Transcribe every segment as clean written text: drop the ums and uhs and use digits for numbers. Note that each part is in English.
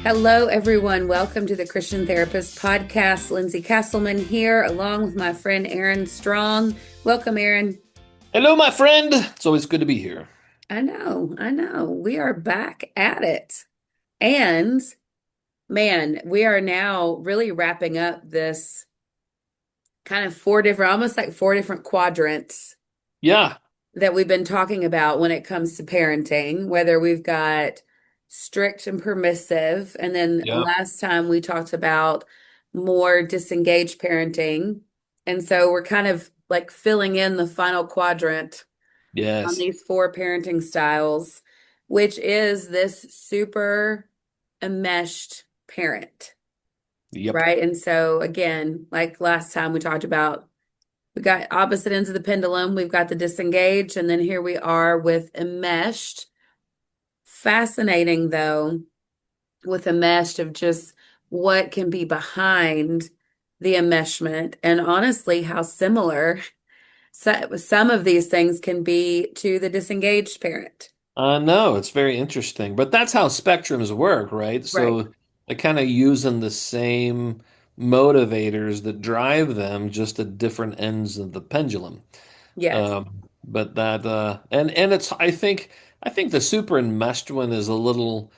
Hello, everyone. Welcome to the Christian Therapist Podcast. Lindsey Castleman here, along with my friend Aron Strong. Welcome, Aron. Hello, my friend. It's always good to be here. I know. We are back at it. And man, we are now really wrapping up this kind of almost like four different quadrants Yeah, that we've been talking about when it comes to parenting, whether we've got strict and permissive. And then yeah, last time we talked about more disengaged parenting. And so we're kind of like filling in the final quadrant on yes, these four parenting styles, which is this super enmeshed parent, yep. right? And so again, like last time we talked about, we got opposite ends of the pendulum. We've got the disengaged, and then here we are with enmeshed. Fascinating, though, with enmeshed of just what can be behind the enmeshment, and honestly, how similar some of these things can be to the disengaged parent. No, it's very interesting, but that's how spectrums work, right? Right. So they're kind of using the same motivators that drive them, just at different ends of the pendulum. Yes. But that and it's I think the super enmeshed one is a little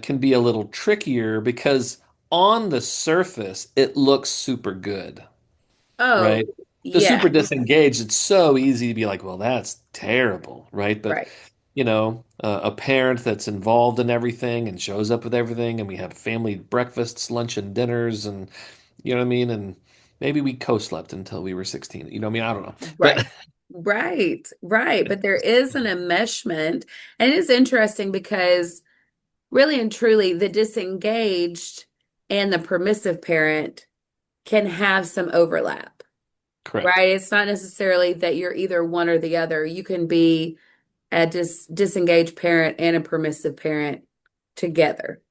can be a little trickier because on the surface it looks super good. Oh, Right? The super yes. disengaged, it's so easy to be like, well, that's terrible, right? But, Right. a parent that's involved in everything and shows up with everything, and we have family breakfasts, lunch, and dinners, and you know what I mean? And maybe we co-slept until we were 16. You know what I mean? I don't know. Right. But Right. But there is an enmeshment. And it's interesting because really and truly, the disengaged and the permissive parent can have some overlap, correct. right? It's not necessarily that you're either one or the other. You can be a disengaged parent and a permissive parent together,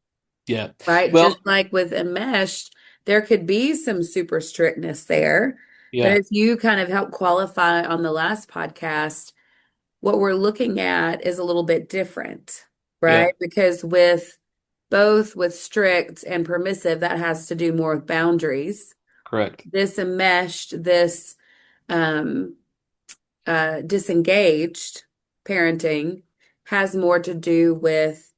Yeah. right? Well, Just like with enmeshed, there could be some super strictness there. But yeah, as you kind of helped qualify on the last podcast, what we're looking at is a little bit different, yeah, right? Because with both with strict and permissive, that has to do more with boundaries. correct. This enmeshed, this um, disengaged parenting has more to do with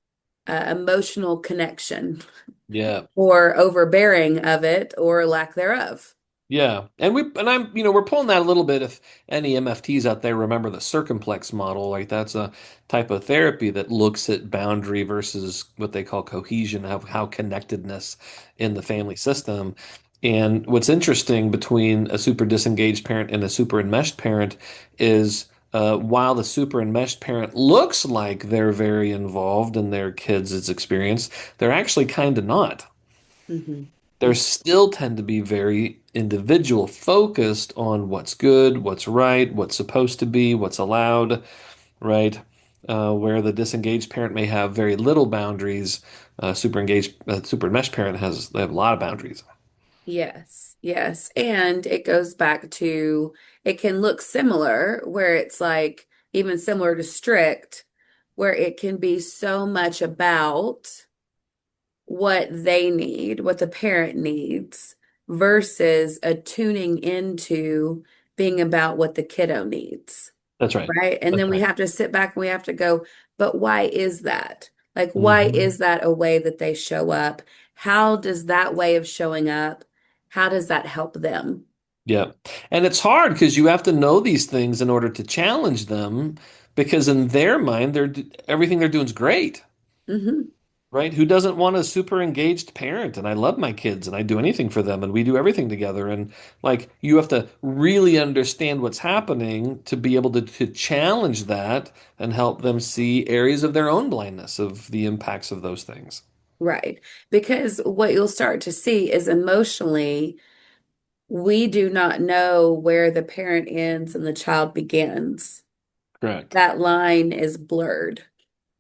emotional connection Yeah. or overbearing of it or lack thereof. Yeah. We're pulling that a little bit. If any MFTs out there remember the circumplex model, like that's a type of therapy that looks at boundary versus what they call cohesion, of how connectedness in the family system. And what's interesting between a super disengaged parent and a super enmeshed parent is while the super enmeshed parent looks like they're very involved in their kids' experience, they're actually kind of not. Mhm. There still tend to be very individual focused on what's good, what's right, what's supposed to be, what's allowed, right? Where the disengaged parent may have very little boundaries, super enmeshed parent they have a lot of boundaries. Yes. And it goes back to it can look similar where it's like even similar to strict, where it can be so much about what they need, what the parent needs, versus a tuning into being about what the kiddo needs, That's right. right? And That's then we right. have to sit back and we have to go, but why is that? Like, why Hmm. is that a way that they show up? How does that way of showing up, how does that help them? Yeah. And it's hard because you have to know these things in order to challenge them because in their mind, everything they're doing is great. Hmm. Right? Who doesn't want a super engaged parent? And I love my kids and I do anything for them and we do everything together. And like you have to really understand what's happening to be able to challenge that and help them see areas of their own blindness of the impacts of those things. Right. Because what you'll start to see is emotionally, we do not know where the parent ends and the child begins. Correct. That line is blurred.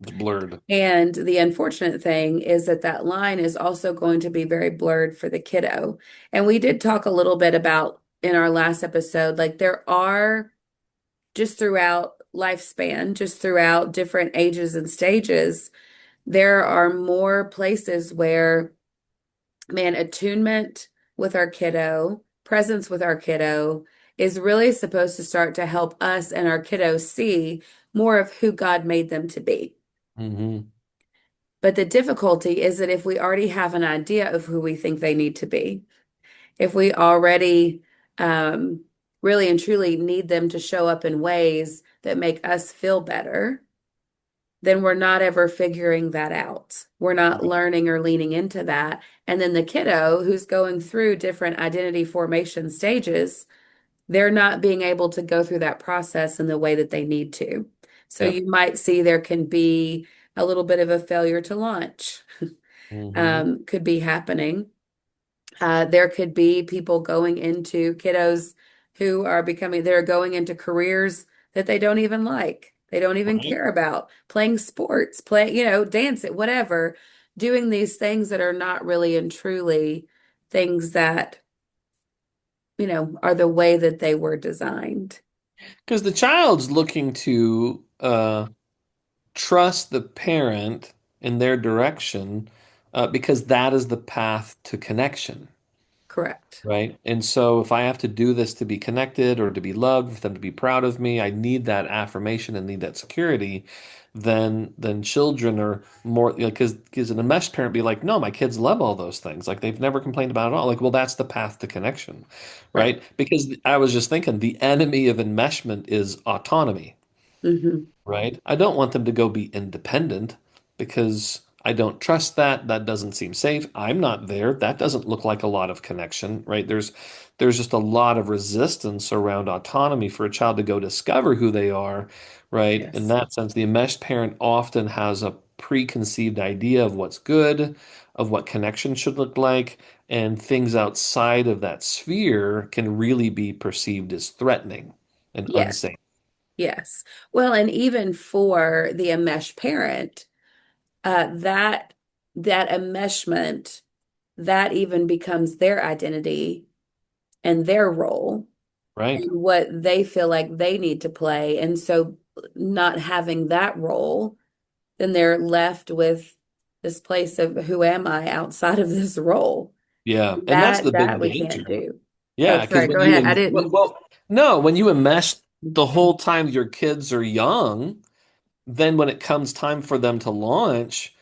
It's blurred. And the unfortunate thing is that that line is also going to be very blurred for the kiddo. And we did talk a little bit about in our last episode, like there are just throughout lifespan, just throughout different ages and stages, There are more places where, man, attunement with our kiddo, presence with our kiddo is really supposed to start to help us and our kiddos see more of who God made them to be. Hmm. But the difficulty is that if we already have an idea of who we think they need to be, if we already um, really and truly need them to show up in ways that make us feel better, then we're not ever figuring that out. We're not learning or leaning into that. And then the kiddo who's going through different identity formation stages, they're not being able to go through that process in the way that they need to. So Yeah. you might see there can be a little bit of a failure to launch, Hmm. could be happening. There could be people going into kiddos who are becoming, they're going into careers that they don't even like. They don't even Right. care about playing sports, dancing, whatever, doing these things that are not really and truly things that, are the way that they were designed. Because the child's looking to trust the parent in their direction because that is the path to connection. Correct. Right. And so if I have to do this to be connected or to be loved, for them to be proud of me, I need that affirmation and need that security. Then children are more, because an enmeshed parent be like, no, my kids love all those things. Like they've never complained about it all. Like, well, that's the path to connection, Right. right? Because I was just thinking the enemy of enmeshment is autonomy. Hmm. Right? I don't want them to go be independent because I don't trust that. That doesn't seem safe. I'm not there. That doesn't look like a lot of connection, right? There's just a lot of resistance around autonomy for a child to go discover who they are, right? In Yes. that sense, the enmeshed parent often has a preconceived idea of what's good, of what connection should look like, and things outside of that sphere can really be perceived as threatening and Yes. unsafe. Yes. Well, and even for the enmeshed parent, that enmeshment, that even becomes their identity and their role Right. and what they feel like they need to play. And so not having that role, then they're left with this place of who am I outside of this role? Yeah, and that's the That big we can't danger. do. Oh, Yeah, because sorry, when go ahead. I well, didn't. well, no, when you enmesh the whole time your kids are young, then when it comes time for them to launch,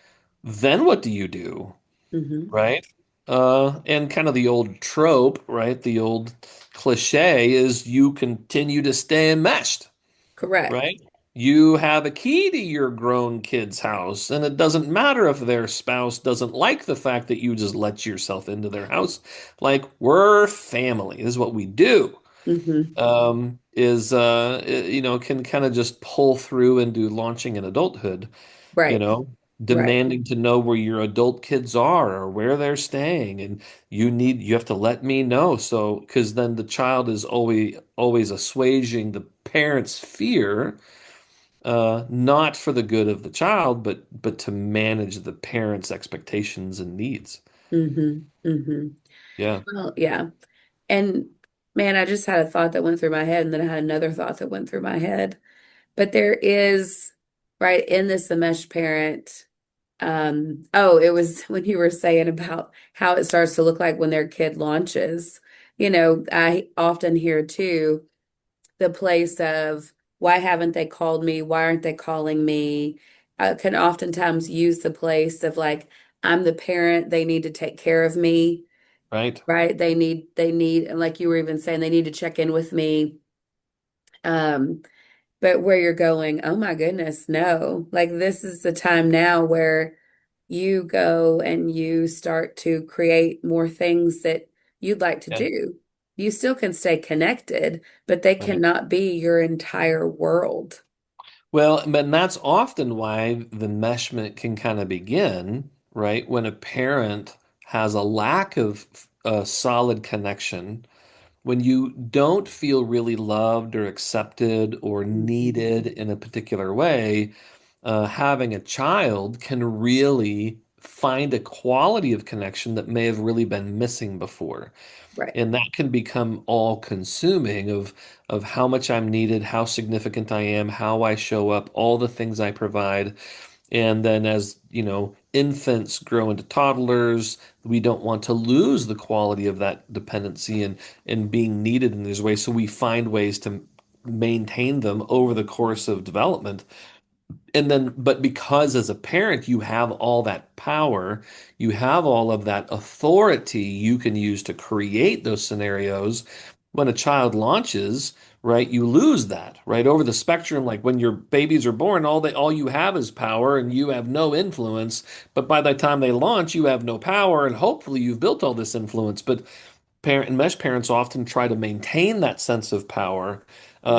then what do you do? Hmm. Right? And kind of the old trope, right? The old cliche is you continue to stay enmeshed. Correct. Right? You have a key to your grown kid's house, and it doesn't matter if their spouse doesn't like the fact that you just let yourself into their house. Like, we're family. This is what we do. Hmm. Can kind of just pull through into launching in adulthood, you Right. know, Right. demanding to know where your adult kids are or where they're staying. And you have to let me know. So, because then the child is always assuaging the parent's fear, not for the good of the child, but to manage the parent's expectations and needs. Hmm. Hmm. Yeah. Well, yeah. And man, I just had a thought that went through my head, and then I had another thought that went through my head. But there is, right, in this the mesh parent. Oh, it was when you were saying about how it starts to look like when their kid launches. I often hear too the place of why haven't they called me? Why aren't they calling me? I can oftentimes use the place of like, I'm the parent, they need to take care of me, Right. right? And like you were even saying, they need to check in with me. Um, but where you're going, oh my goodness, no. Like this is the time now where you go and you start to create more things that you'd like to Yeah. do. You still can stay connected, but they Right. cannot be your entire world. Well, and that's often why the meshment can kind of begin, right? When a parent has a lack of a solid connection, when you don't feel really loved or accepted or Mhm. needed in a particular way, having a child can really find a quality of connection that may have really been missing before. Right. And that can become all consuming of how much I'm needed, how significant I am, how I show up, all the things I provide. And then as, infants grow into toddlers, we don't want to lose the quality of that dependency and being needed in these ways. So we find ways to maintain them over the course of development. And then, but because as a parent, you have all that power, you have all of that authority you can use to create those scenarios. When a child launches, right, you lose that, right? Over the spectrum, like when your babies are born, all you have is power and you have no influence. But by the time they launch, you have no power, and hopefully you've built all this influence. But parent and mesh parents often try to maintain that sense of power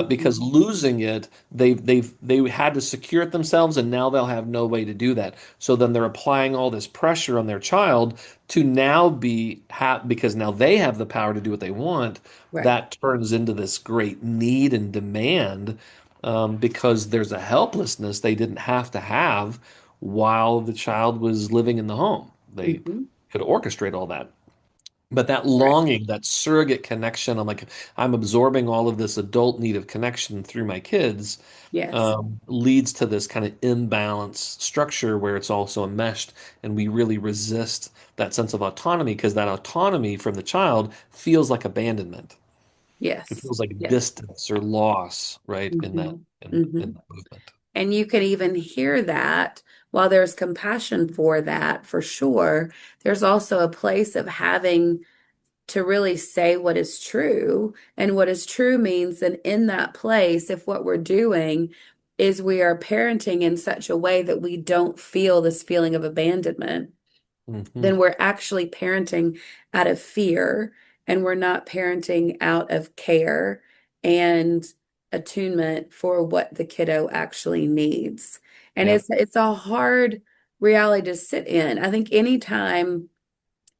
because Hmm. losing it, they had to secure it themselves, and now they'll have no way to do that. So then they're applying all this pressure on their child to now because now they have the power to do what they want. Right. That turns into this great need and demand because there's a helplessness they didn't have to have while the child was living in the home. They Hmm. could orchestrate all that. But that Correct. longing, that surrogate connection, I'm absorbing all of this adult need of connection through my kids, Yes. leads to this kind of imbalanced structure where it's also enmeshed, and we really resist that sense of autonomy because that autonomy from the child feels like abandonment. It Yes. feels like Yes. distance or loss, right? In that Hmm. in, Hmm. in that movement. And you can even hear that while there's compassion for that, for sure, there's also a place of having to really say what is true. And what is true means that in that place, if what we're doing is we are parenting in such a way that we don't feel this feeling of abandonment, Hmm. then we're actually parenting out of fear and we're not parenting out of care and attunement for what the kiddo actually needs. And Yeah, it's a hard reality to sit in. I think anytime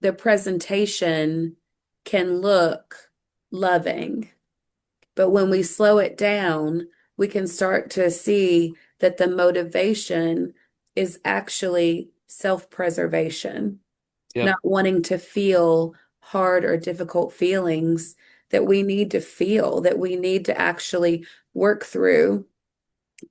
the presentation can look loving, but when we slow it down, we can start to see that the motivation is actually self-preservation, not yep, wanting to feel hard or difficult feelings that we need to feel, that we need to actually work through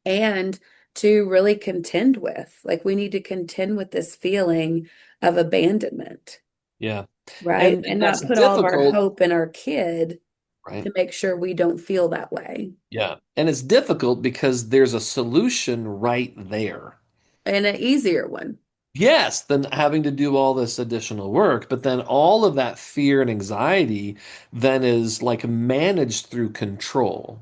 and to really contend with. Like we need to contend with this feeling of abandonment, yeah. right? And And that's not put all of our difficult, hope in our kid right? to make sure we don't feel that way. Yeah. And it's difficult because there's a solution right there. And an easier one. Yes, than having to do all this additional work. But then all of that fear and anxiety then is like managed through control.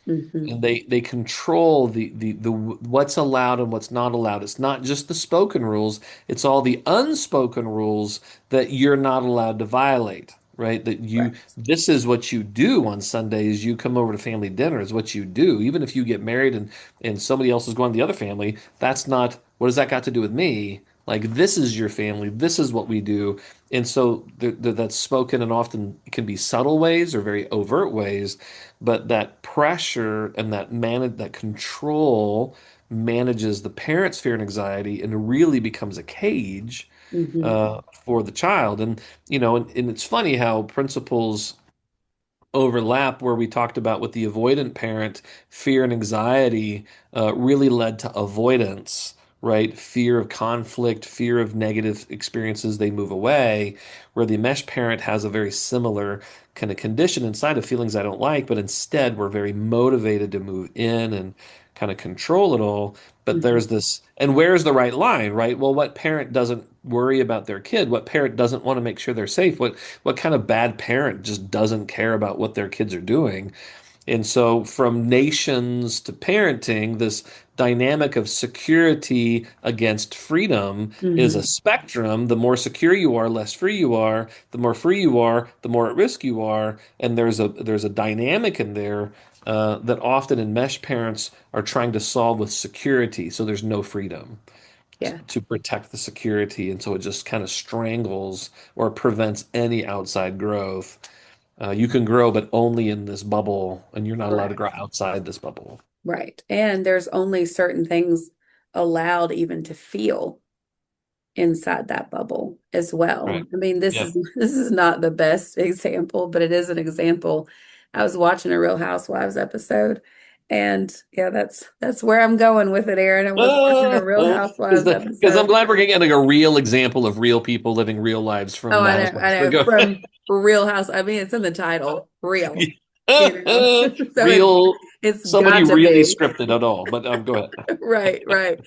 Hmm. And they control the what's allowed and what's not allowed. It's not just the spoken rules, it's all the unspoken rules that you're not allowed to violate, right? That you Correct. this is what you do on Sundays. You come over to family dinner is what you do. Even if you get married and somebody else is going to the other family, that's not what does that got to do with me? Like this is your family. This is what we do. And so that's spoken in often can be subtle ways or very overt ways, but that pressure and that control manages the parent's fear and anxiety and really becomes a cage Hmm. for the child. And and it's funny how principles overlap where we talked about with the avoidant parent, fear and anxiety really led to avoidance, right? Fear of conflict, fear of negative experiences, they move away. Where the mesh parent has a very similar kind of condition inside of feelings I don't like, but instead we're very motivated to move in and kind of control it all. But there's Hmm. this, and where's the right line, right? Well, what parent doesn't worry about their kid? What parent doesn't want to make sure they're safe? What kind of bad parent just doesn't care about what their kids are doing? And so, from nations to parenting, this dynamic of security against freedom is a Hmm. spectrum. The more secure you are, less free you are. The more free you are, the more at risk you are. And there's a dynamic in there that often enmeshed parents are trying to solve with security. So there's no freedom Yeah. to protect the security, and so it just kind of strangles or prevents any outside growth. You can grow, but only in this bubble, and you're not allowed to grow Correct. outside this bubble. Right. And there's only certain things allowed even to feel inside that bubble as well. Right. I mean, this Yeah. is this is not the best example, but it is an example. I was watching a Real Housewives episode And yeah, that's where I'm going with it, Aaron. I was watching a Real Housewives Because I'm episode. glad we're getting a real example of real people living real lives from Oh, the I Housewives. But know. go. From Real House. I mean, it's in the title, real, you know. So Real, it's somebody got to really be. scripted at all. But go ahead. Right, right.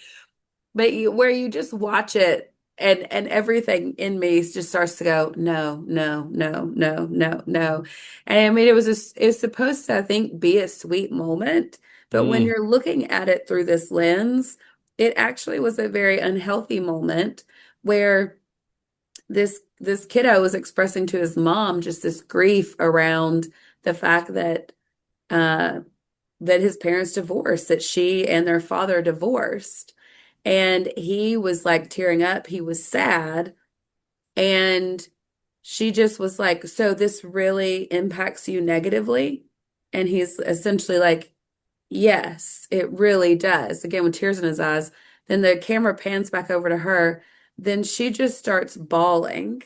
But where you just watch it and everything in me just starts to go, no, no, no, no, no, no. And I mean, it's supposed to, I think, be a sweet moment, but when Mm, you're looking at it through this lens, it actually was a very unhealthy moment where this kiddo was expressing to his mom just this grief around the fact that uh that his parents divorced, that she and their father divorced. And he was like tearing up. He was sad. And she just was like, so this really impacts you negatively? And he's essentially like, yes, it really does. Again, with tears in his eyes. Then the camera pans back over to her. Then she just starts bawling,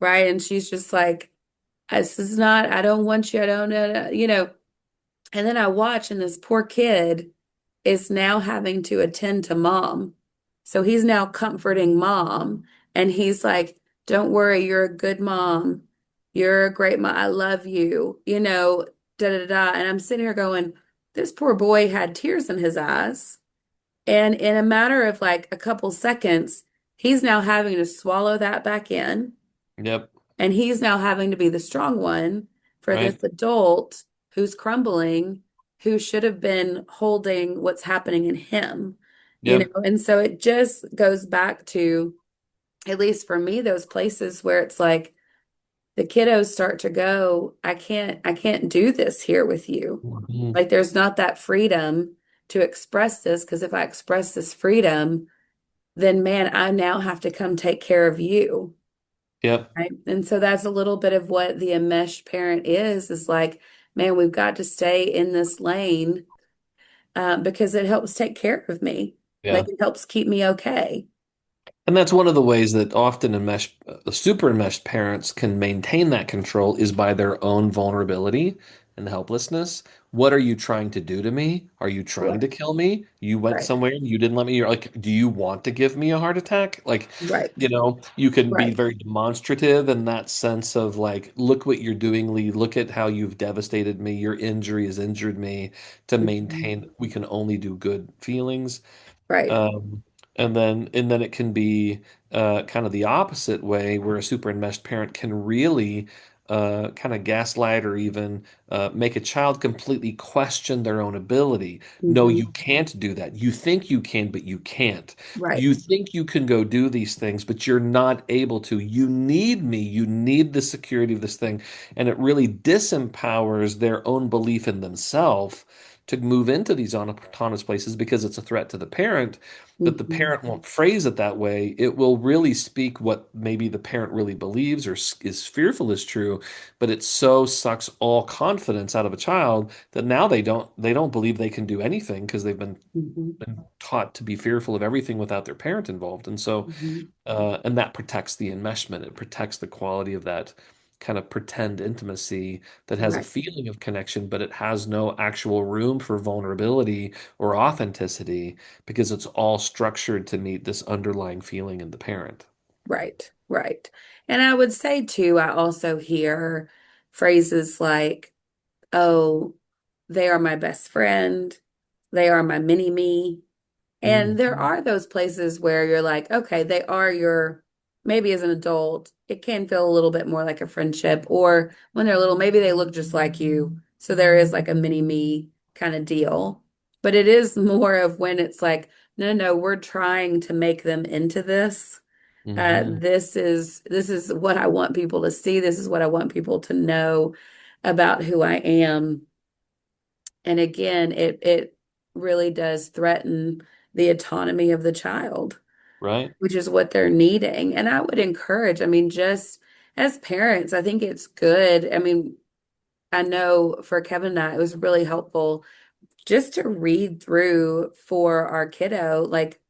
right? And she's just like, this is not, I don't want you. I don't know, you know. And then I watch, and this poor kid is now having to attend to mom. So he's now comforting mom. And he's like, don't worry, you're a good mom. You're a great mom. I love you, you know, da da da. And I'm sitting here going, this poor boy had tears in his eyes. And in a matter of like a couple seconds, he's now having to swallow that back in. yep. And he's now having to be the strong one for Right. this adult who's crumbling, who should have been holding what's happening in him, you know? Yep. And so it just goes back to, at least for me, those places where it's like the kiddos start to go, I can't do this here with you. Mhm. Like there's not that freedom to express this, because if I express this freedom, then man, I now have to come take care of you. Yep. Right. And so that's a little bit of what the enmeshed parent is like, man, we've got to stay in this lane because it helps take care of me. Yeah. Like it helps keep me okay. And that's one of the ways that often super enmeshed parents can maintain that control is by their own vulnerability and helplessness. What are you trying to do to me? Are you trying Right. to kill me? You went Right. somewhere, you didn't let me. You're like, do you want to give me a heart attack? Like, Right. you can be Right. very demonstrative in that sense of like, look what you're doing, Lee. Look at how you've devastated me. Your injury has injured me. To Mhm. maintain, we can only do good feelings. Right. Um, and then it can be kind of the opposite way, where a super enmeshed parent can really kind of gaslight or even make a child completely question their own ability. No, Mhm. you can't do that. You think you can, but you can't. Right. You think you can go do these things, but you're not able to. You need me. You need the security of this thing. And it really disempowers their own belief in themselves to move into these autonomous places because it's a threat to the parent, but the Mhm. parent won't phrase it that way. It will really speak what maybe the parent really believes or is fearful is true, but it so sucks all confidence out of a child that now they don't believe they can do anything because they've Mhm. been taught to be fearful of everything without their parent involved. And so Mhm. and that protects the enmeshment. It protects the quality of that kind of pretend intimacy that has a Right. feeling of connection, but it has no actual room for vulnerability or authenticity because it's all structured to meet this underlying feeling in the parent. Right. Right. And I would say too, I also hear phrases like, oh, they are my best friend. They are my mini me. And there Mhm. are those places where you're like, okay, they are your, maybe as an adult, it can feel a little bit more like a friendship. Or when they're little, maybe they look just like you. So there is like a mini me kind of deal. But it is more of when it's like, no, no, we're trying to make them into this. Mhm. This is what I want people to see. This is what I want people to know about who I am. And again, it really does threaten the autonomy of the child, Right? which is what they're needing. And I would encourage, I mean, just as parents, I think it's good. I mean, I know for Kevin and I, it was really helpful just to read through for our kiddo, like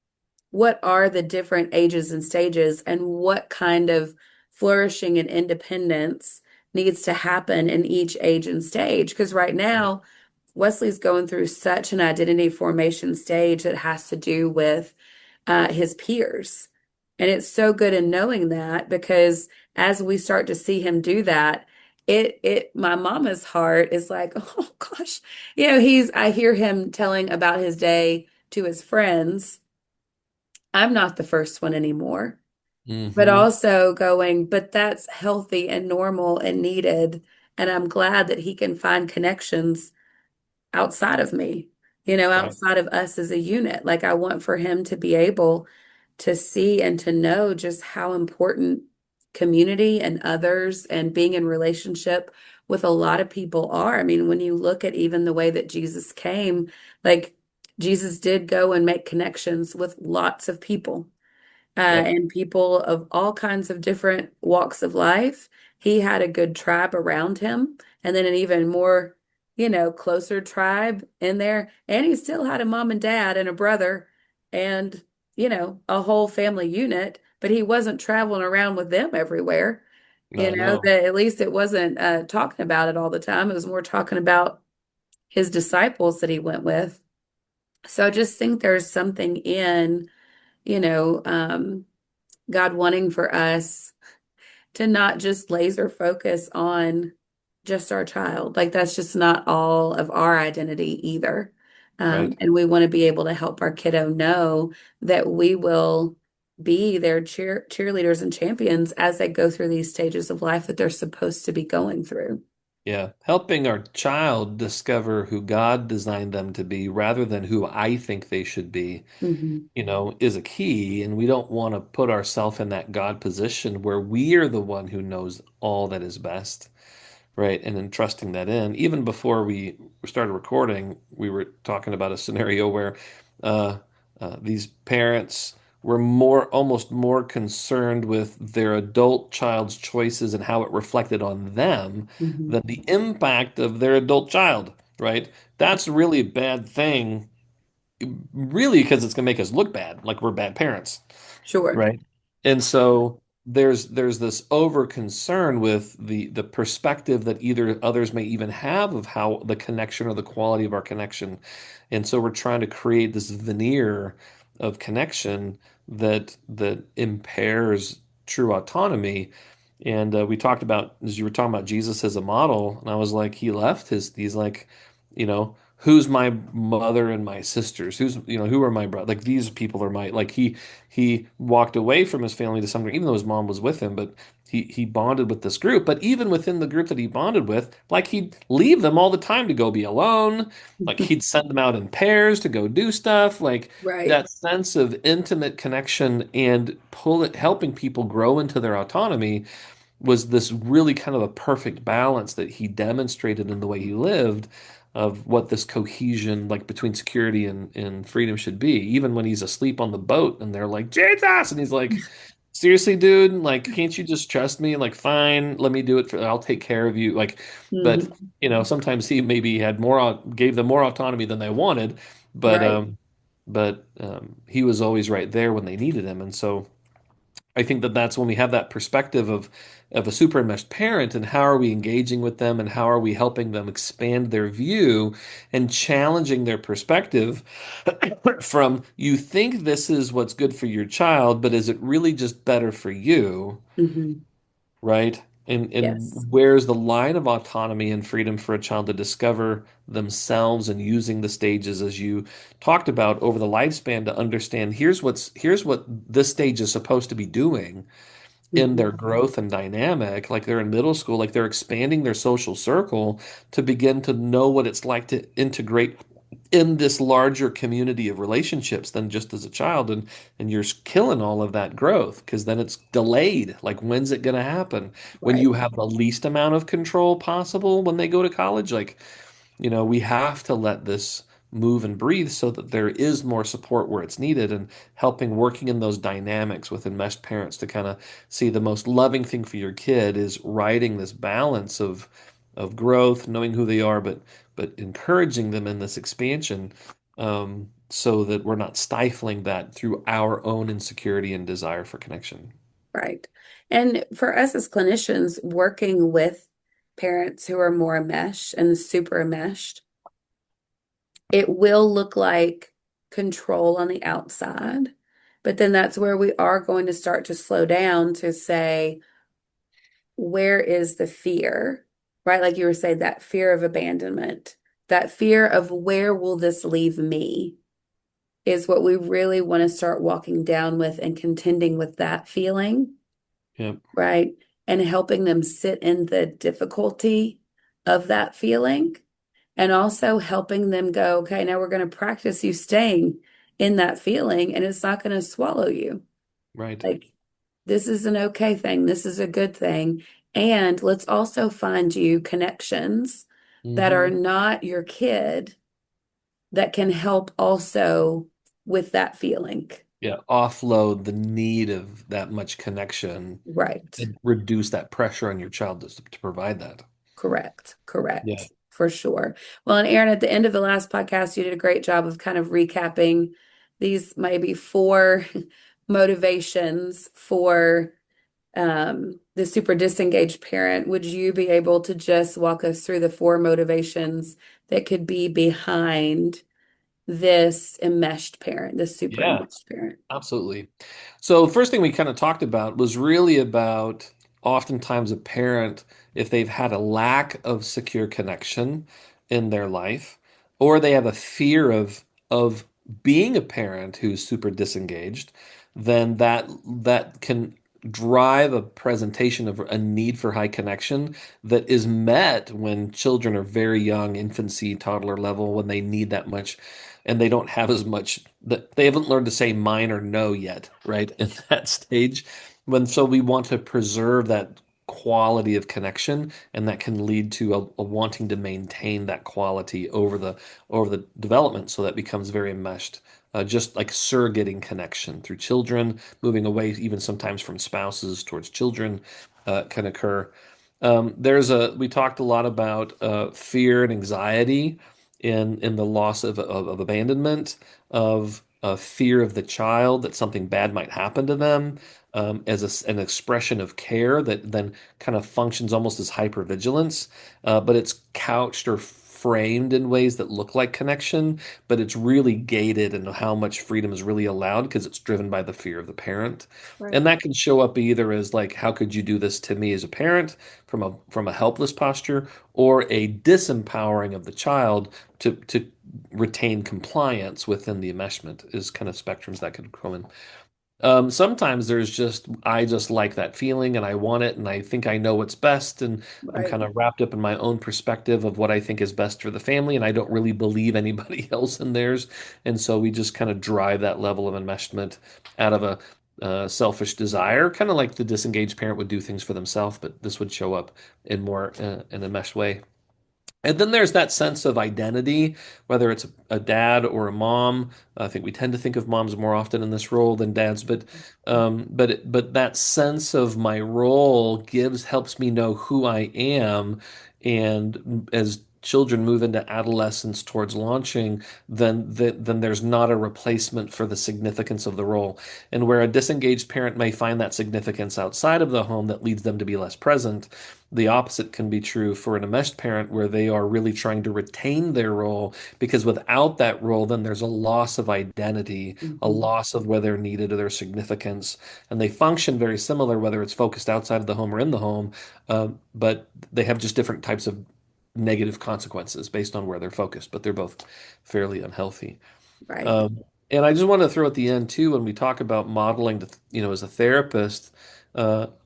what are the different ages and stages and what kind of flourishing and independence needs to happen in each age and stage. Because right now, Wesley's going through such an identity formation stage that has to do with his peers. And it's so good in knowing that because as we start to see him do that, my mama's heart is like, oh gosh, I hear him telling about his day to his friends. I'm not the first one anymore, but Hmm. also going, but that's healthy and normal and needed. And I'm glad that he can find connections outside of me, Right. outside of us as a unit. Like I want for him to be able to see and to know just how important community and others and being in relationship with a lot of people are. I mean, when you look at even the way that Jesus came, like Jesus did go and make connections with lots of people Yep. and people of all kinds of different walks of life. He had a good tribe around him, and then an even more, closer tribe in there. And he still had a mom and dad and a brother and, a whole family unit, but he wasn't traveling around with them everywhere. No. That at least it wasn't talking about it all the time. It was more talking about his disciples that he went with. So I just think there's something in, you know, um, God wanting for us to not just laser focus on just our child. Like that's just not all of our identity either. Right. And we want to be able to help our kiddo know that we will be their cheerleaders and champions as they go through these stages of life that they're supposed to be going through. Yeah. Helping our child discover who God designed them to be rather than who I think they should be, Hmm. is a key. And we don't want to put ourselves in that God position where we are the one who knows all that is best. Right. And entrusting that in. Even before we started recording, we were talking about a scenario where uh, these parents were almost more concerned with their adult child's choices and how it reflected on them Hmm. than the impact of their adult child. Right. That's really a bad thing, really, because it's going to make us look bad, like we're bad parents. Sure. Right. And so there's this over concern with the perspective that either others may even have of how the connection or the quality of our connection. And so we're trying to create this veneer of connection that impairs true autonomy. And we talked about, as you were talking about Jesus as a model, and I was like, he's like, who's my mother and my sisters? Who are my brother? Like these people are like he walked away from his family to some degree, even though his mom was with him, but he bonded with this group. But even within the group that he bonded with, like he'd leave them all the time to go be alone. Like he'd send them out in pairs to go do stuff. Like Right. that sense of intimate connection and helping people grow into their autonomy was this really kind of a perfect balance that he demonstrated in the way he lived of what this cohesion like between security and freedom should be. Even when he's asleep on the boat and they're like, Jesus, and he's like, seriously, dude, like, can't you just trust me? Like, fine, let me do it I'll take care of you. Like, but Hmm. sometimes he maybe gave them more autonomy than they wanted, but Right. um but he was always right there when they needed him. And so I think that that's when we have that perspective of a super enmeshed parent and how are we engaging with them and how are we helping them expand their view and challenging their perspective from you think this is what's good for your child, but is it really just better for you? Hmm. Right? And Yes. where's the line of autonomy and freedom for a child to discover themselves and using the stages as you talked about over the lifespan to understand here's what this stage is supposed to be doing in Hmm. their growth and dynamic, like they're in middle school, like they're expanding their social circle to begin to know what it's like to integrate in this larger community of relationships than just as a child. And you're killing all of that growth because then it's delayed. Like when's it going to happen? When Right. you have the least amount of control possible when they go to college? Like, we have to let this move and breathe so that there is more support where it's needed and helping working in those dynamics with enmeshed parents to kind of see the most loving thing for your kid is riding this balance of growth, knowing who they are, but encouraging them in this expansion, so that we're not stifling that through our own insecurity and desire for connection. Right. And for us as clinicians, working with parents who are more enmeshed and super enmeshed, It will look like control on the outside, but then that's where we are going to start to slow down to say, where is the fear, right? Like you were saying, that fear of abandonment, that fear of where will this leave me is what we really want to start walking down with and contending with that feeling, Yep. right? And helping them sit in the difficulty of that feeling and also helping them go, okay, now we're going to practice you staying in that feeling and it's not going to swallow you. Right. Like, this is an okay thing. This is a good thing. And let's also find you connections that are Hmm. not your kid that can help also with that feeling. Yeah. Offload the need of that much connection Right. and reduce that pressure on your child to provide that. Correct. Yeah. Correct. For sure. Well, and Aaron, at the end of the last podcast, you did a great job of kind of recapping these maybe four motivations for the super disengaged parent. Would you be able to just walk us through the four motivations that could be behind this enmeshed parent, this super Yeah. enmeshed parent? Absolutely. So the first thing we kind of talked about was really about oftentimes a parent, if they've had a lack of secure connection in their life, or they have a fear of being a parent who's super disengaged, then that can drive a presentation of a need for high connection that is met when children are very young, infancy, toddler level, when they need that much and they don't have as much that they haven't learned to say mine or no yet, right? In that stage. So we want to preserve that quality of connection, and that can lead to a wanting to maintain that quality over the development, so that becomes very enmeshed. Just like surrogating connection through children, moving away even sometimes from spouses towards children, can occur. We talked a lot about fear and anxiety in the loss of abandonment, of fear of the child that something bad might happen to them, as an expression of care that then kind of functions almost as hypervigilance, but it's couched or framed in ways that look like connection, but it's really gated in how much freedom is really allowed because it's driven by the fear of the parent. Right. And that can show up either as like, how could you do this to me as a parent from a helpless posture, or a disempowering of the child to retain compliance within the enmeshment is kind of spectrums that could come in. Sometimes there's just, I just like that feeling and I want it and I think I know what's best, and I'm Right. kind of wrapped up in my own perspective of what I think is best for the family, and I don't really believe anybody else in theirs. And so we just kind of drive that level of enmeshment out of a selfish desire, kind of like the disengaged parent would do things for themselves, but this would show up in more an enmeshed way. And then there's that sense of identity, whether it's a dad or a mom. I think we tend to think of moms more often in this role than dads, but that sense of my role helps me know who I am. And as children move into adolescence towards launching, then there's not a replacement for the significance of the role. And where a disengaged parent may find that significance outside of the home that leads them to be less present, the opposite can be true for an enmeshed parent, where they are really trying to retain their role, because without that role, then there's a loss of identity, a Mhm. loss of where they're needed or their significance. And they function very similar, whether it's focused outside of the home or in the home, but they have just different types of negative consequences based on where they're focused, but they're both fairly unhealthy. Right. Um, and I just want to throw at the end too, when we talk about modeling, as a therapist,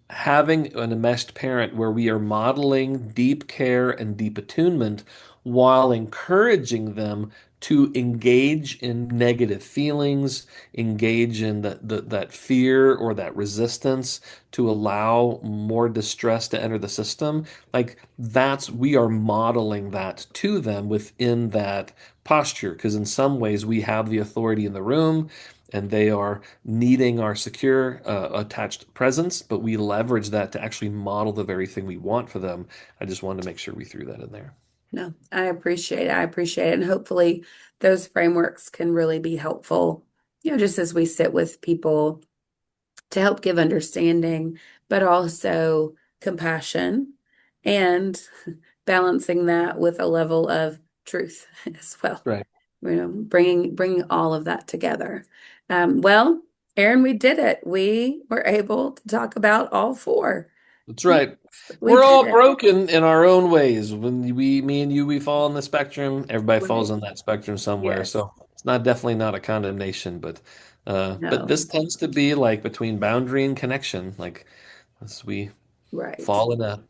having an enmeshed parent where we are modeling deep care and deep attunement while encouraging them to engage in negative feelings, engage in that fear or that resistance, to allow more distress to enter the system. Like, we are modeling that to them within that posture, because in some ways we have the authority in the room and they are needing our secure attached presence, but we leverage that to actually model the very thing we want for them. I just wanted to make sure we threw that in there. No, I appreciate it. I appreciate it. And hopefully those frameworks can really be helpful, just as we sit with people to help give understanding, but also compassion and balancing that with a level of truth as well. Right. bringing all of that together. Well, Aron, we did it. We were able to talk about all four. That's right. We We're did all it. broken in our own ways. When me and you, we fall on the spectrum. Everybody falls Right. on that spectrum somewhere. Yes. So it's not definitely not a condemnation, but No. this tends to be like between boundary and connection. Like as we Right. fall in a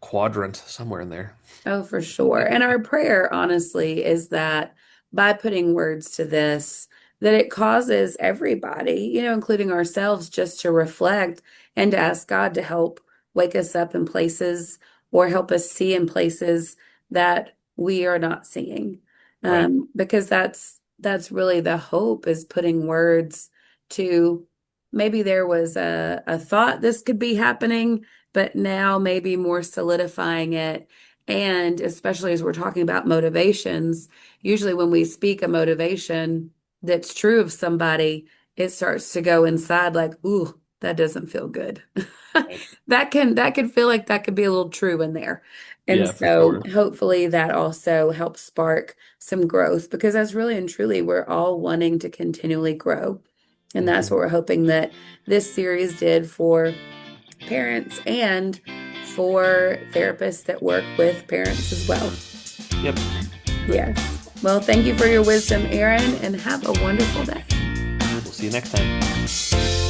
quadrant somewhere in there. Oh, for sure. And our prayer, honestly, is that by putting words to this, that it causes everybody, including ourselves, just to reflect and to ask God to help wake us up in places or help us see in places that we are not seeing. Right. Because that's really the hope is putting words to maybe there was a thought this could be happening, but now maybe more solidifying it and especially as we're talking about motivations, usually when we speak a motivation that's true of somebody, it starts to go inside like, ooh, that doesn't feel good. Right. That could feel like that could be a little true in there. And Yeah, for so sure. hopefully that also helps spark some growth because that's really and truly we're all wanting to continually grow. And that's what Hmm. we're hoping that this series did for parents and for therapists that work with parents as well. Yep. Good. Yes. Well, thank you for your wisdom, Aron, and have a wonderful day. We'll see you next time.